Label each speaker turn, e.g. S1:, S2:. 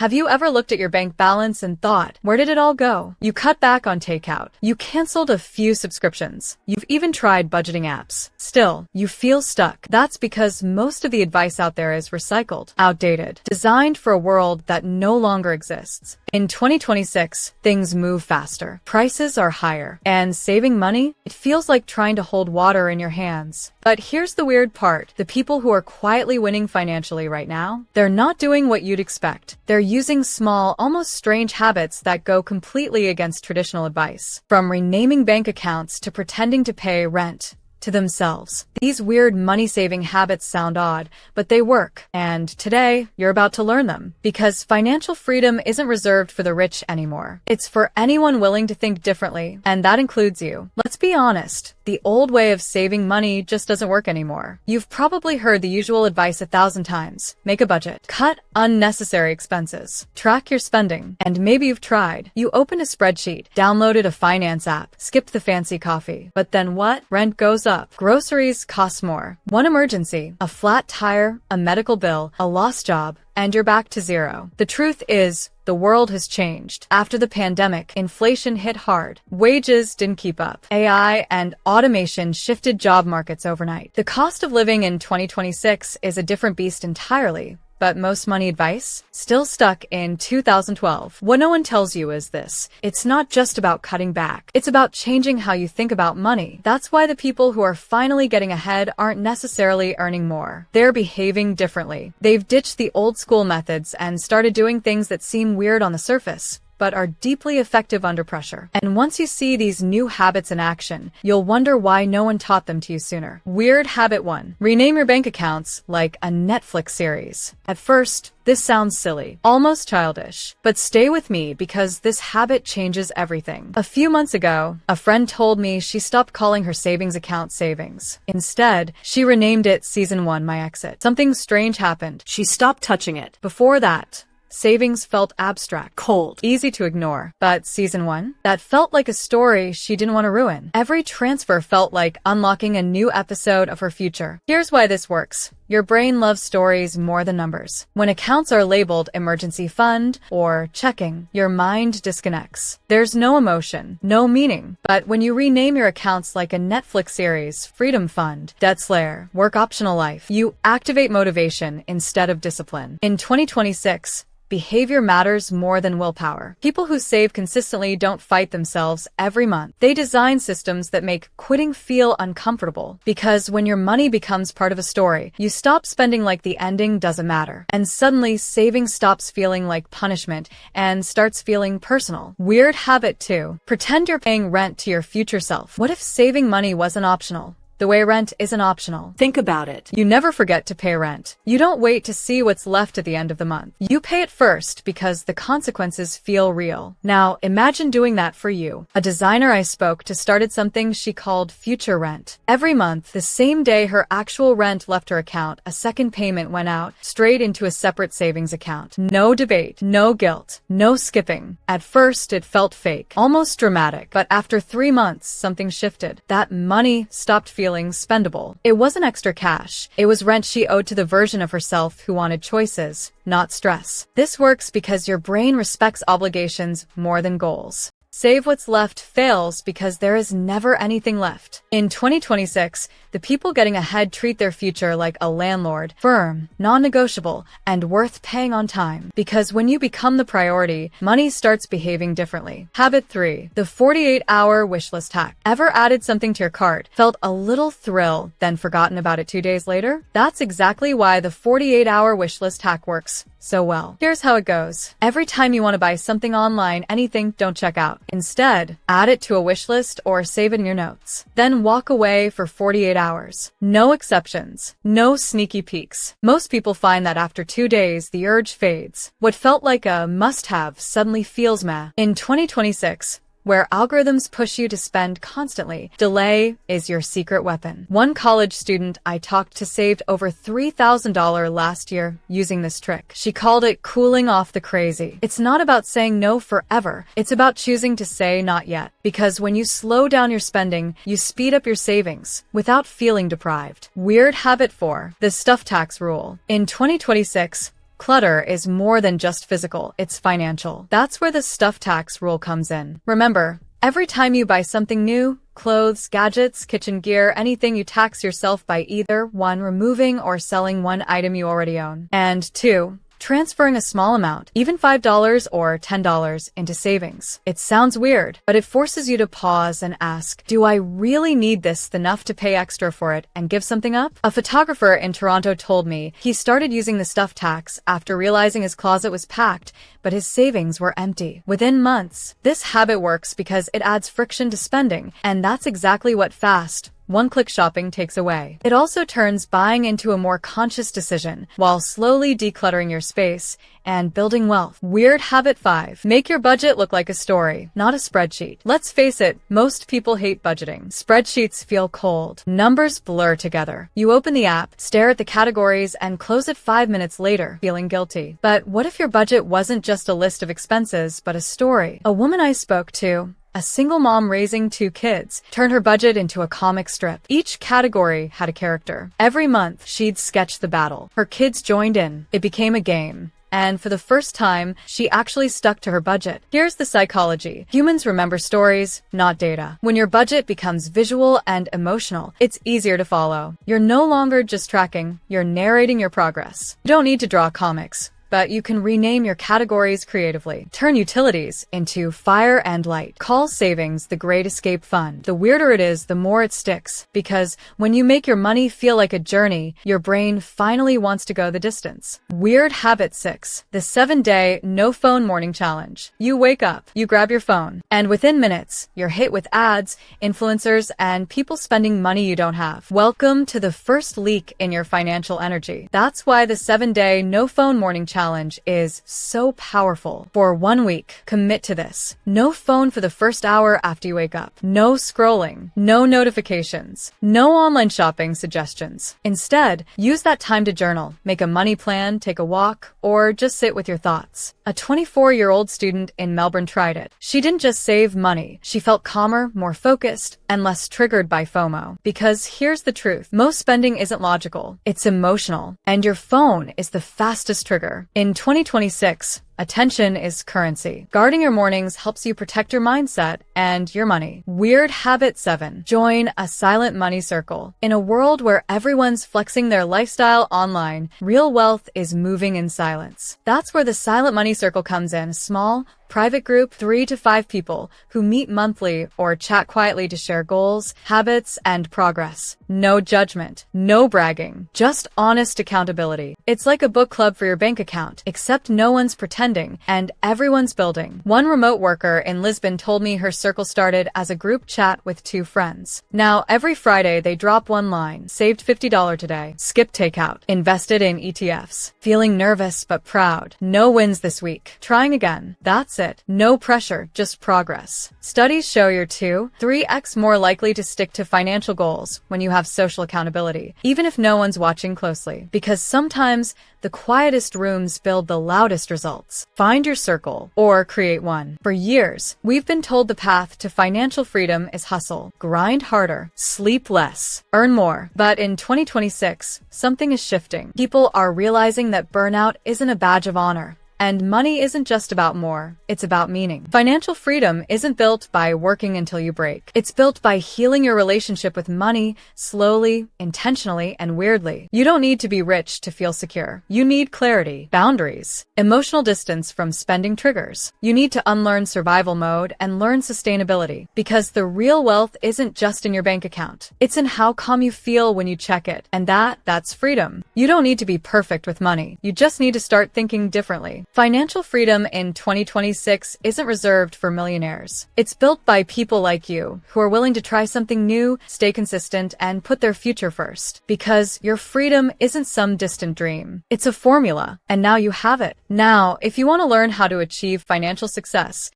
S1: Have you ever looked at your bank balance and thought, where did it all go? You cut back on takeout. You canceled a few subscriptions. You've even tried budgeting apps. Still, you feel stuck. That's because most of the advice out there is recycled, outdated, designed for a world that no longer exists. In 2026, things move faster, prices are higher, and saving money, it feels like trying to hold water in your hands. But here's the weird part. The people who are quietly winning financially right now, they're not doing what you'd expect. They're using small, almost strange habits that go completely against traditional advice. From renaming bank accounts to pretending to pay rent to themselves. These weird money-saving habits sound odd, but they work. And today, you're about to learn them. Because financial freedom isn't reserved for the rich anymore. It's for anyone willing to think differently, and that includes you. Let's be honest. The old way of saving money just doesn't work anymore. You've probably heard the usual advice 1,000 times. Make a budget. Cut unnecessary expenses. Track your spending. And maybe you've tried. You opened a spreadsheet, downloaded a finance app, skipped the fancy coffee. But then what? Rent goes up. Groceries cost more. One emergency, a flat tire, a medical bill, a lost job, and you're back to zero. The truth is, the world has changed. After the pandemic, inflation hit hard. Wages didn't keep up. AI and automation shifted job markets overnight. The cost of living in 2026 is a different beast entirely. But most money advice? Still stuck in 2012. What no one tells you is this. It's not just about cutting back. It's about changing how you think about money. That's why the people who are finally getting ahead aren't necessarily earning more. They're behaving differently. They've ditched the old school methods and started doing things that seem weird on the surface, but are deeply effective under pressure. And once you see these new habits in action, you'll wonder why no one taught them to you sooner. Weird habit 1. Rename your bank accounts like a Netflix series. At first, this sounds silly, almost childish, but stay with me because this habit changes everything. A few months ago, a friend told me she stopped calling her savings account savings. Instead, she renamed it Season 1 My Exit. Something strange happened.
S2: She stopped touching it.
S1: Before that, savings felt abstract,
S2: cold,
S1: easy to ignore. But Season 1? That felt like a story she didn't want to ruin. Every transfer felt like unlocking a new episode of her future. Here's why this works. Your brain loves stories more than numbers. When accounts are labeled emergency fund or checking, your mind disconnects. There's no emotion, no meaning. But when you rename your accounts like a Netflix series, Freedom Fund, Debt Slayer, Work Optional Life, you activate motivation instead of discipline. In 2026, behavior matters more than willpower. People who save consistently don't fight themselves every month. They design systems that make quitting feel uncomfortable. Because when your money becomes part of a story, you stop spending like the ending doesn't matter. And suddenly, saving stops feeling like punishment and starts feeling personal. Weird habit 2. Pretend you're paying rent to your future self. What if saving money wasn't optional? The way rent isn't optional.
S2: Think about it.
S1: You never forget to pay rent. You don't wait to see what's left at the end of the month. You pay it first because the consequences feel real. Now, imagine doing that for you. A designer I spoke to started something she called future rent. Every month, the same day her actual rent left her account, a second payment went out straight into a separate savings account. No debate, no guilt, no skipping. At first, it felt fake, almost dramatic. But after 3 months, something shifted. That money stopped feeling spendable. It wasn't extra cash. It was rent she owed to the version of herself who wanted choices, not stress. This works because your brain respects obligations more than goals. Save what's left fails because there is never anything left. In 2026, the people getting ahead treat their future like a landlord, firm, non-negotiable, and worth paying on time. Because when you become the priority, money starts behaving differently. Habit 3. The 48-hour wishlist hack. Ever added something to your cart, felt a little thrill, then forgotten about it 2 days later? That's exactly why the 48-hour wishlist hack works so well. Here's how it goes. Every time you want to buy something online, anything, don't check out. Instead, add it to a wish list or save it in your notes. Then walk away for 48 hours. No exceptions. No sneaky peeks. Most people find that after 2 days, the urge fades. What felt like a must-have suddenly feels meh. In 2026, where algorithms push you to spend constantly, delay is your secret weapon. One college student I talked to saved over $3,000 last year using this trick. She called it cooling off the crazy. It's not about saying no forever. It's about choosing to say not yet. Because when you slow down your spending, you speed up your savings without feeling deprived. Weird habit 4. The stuff tax rule. In 2026, Clutter is more than just physical, it's financial. That's where the stuff tax rule comes in. Remember, every time you buy something new, clothes, gadgets, kitchen gear, anything, you tax yourself by either 1. Removing or selling one item you already own, and 2. Transferring a small amount, even $5 or $10, into savings. It sounds weird, but it forces you to pause and ask, do I really need this enough to pay extra for it and give something up? A photographer in Toronto told me he started using the stuff tax after realizing his closet was packed, but his savings were empty. Within months, this habit works because it adds friction to spending, and that's exactly what fast, one-click shopping takes away. It also turns buying into a more conscious decision while slowly decluttering your space and building wealth. Weird habit 5. Make your budget look like a story, not a spreadsheet. Let's face it, most people hate budgeting. Spreadsheets feel cold. Numbers blur together. You open the app, stare at the categories, and close it 5 minutes later, feeling guilty. But what if your budget wasn't just a list of expenses, but a story? A woman I spoke to, a single mom raising 2 kids, turned her budget into a comic strip. Each category had a character. Every month, she'd sketch the battle. Her kids joined in. It became a game. And for the first time, she actually stuck to her budget. Here's the psychology. Humans remember stories, not data. When your budget becomes visual and emotional, it's easier to follow. You're no longer just tracking, you're narrating your progress. You don't need to draw comics, but you can rename your categories creatively. Turn utilities into fire and light. Call savings the Great Escape Fund. The weirder it is, the more it sticks. Because when you make your money feel like a journey, your brain finally wants to go the distance. Weird habit 6. The 7-day no phone morning challenge. You wake up, you grab your phone, and within minutes, you're hit with ads, influencers, and people spending money you don't have. Welcome to the first leak in your financial energy. That's why the 7-day no phone morning challenge is so powerful. For 1 week, commit to this. No phone for the first hour after you wake up. No scrolling. No notifications. No online shopping suggestions. Instead, use that time to journal, make a money plan, take a walk, or just sit with your thoughts. A 24-year-old student in Melbourne tried it. She didn't just save money. She felt calmer, more focused, and less triggered by FOMO. Because here's the truth. Most spending isn't logical. It's emotional. And your phone is the fastest trigger. In 2026, attention is currency. Guarding your mornings helps you protect your mindset and your money. Weird habit 7. Join a silent money circle. In a world where everyone's flexing their lifestyle online, real wealth is moving in silence. That's where the silent money circle comes in. A small, private group, 3 to 5 people who meet monthly or chat quietly to share goals, habits, and progress. No judgment, no bragging, just honest accountability. It's like a book club for your bank account, except no one's pretending and everyone's building. One remote worker in Lisbon told me her circle started as a group chat with 2 friends. Now, every Friday they drop one line, saved $50 today, skipped takeout, invested in ETFs, feeling nervous but proud. No wins this week. Trying again. That's it. No pressure, just progress. Studies show you're 2-3x more likely to stick to financial goals when you have social accountability, even if no one's watching closely. Because sometimes the quietest rooms build the loudest results. Find your circle or create one. For years, we've been told the path to financial freedom is hustle, grind harder, sleep less, earn more. But in 2026, something is shifting. People are realizing that burnout isn't a badge of honor. And money isn't just about more, it's about meaning. Financial freedom isn't built by working until you break. It's built by healing your relationship with money slowly, intentionally, and weirdly. You don't need to be rich to feel secure. You need clarity, boundaries, emotional distance from spending triggers. You need to unlearn survival mode and learn sustainability. Because the real wealth isn't just in your bank account. It's in how calm you feel when you check it. And that's freedom. You don't need to be perfect with money. You just need to start thinking differently. Financial freedom in 2026 isn't reserved for millionaires. It's built by people like you who are willing to try something new, stay consistent, and put their future first. Because your freedom isn't some distant dream. It's a formula, and now you have it. Now, if you want to learn how to achieve financial success,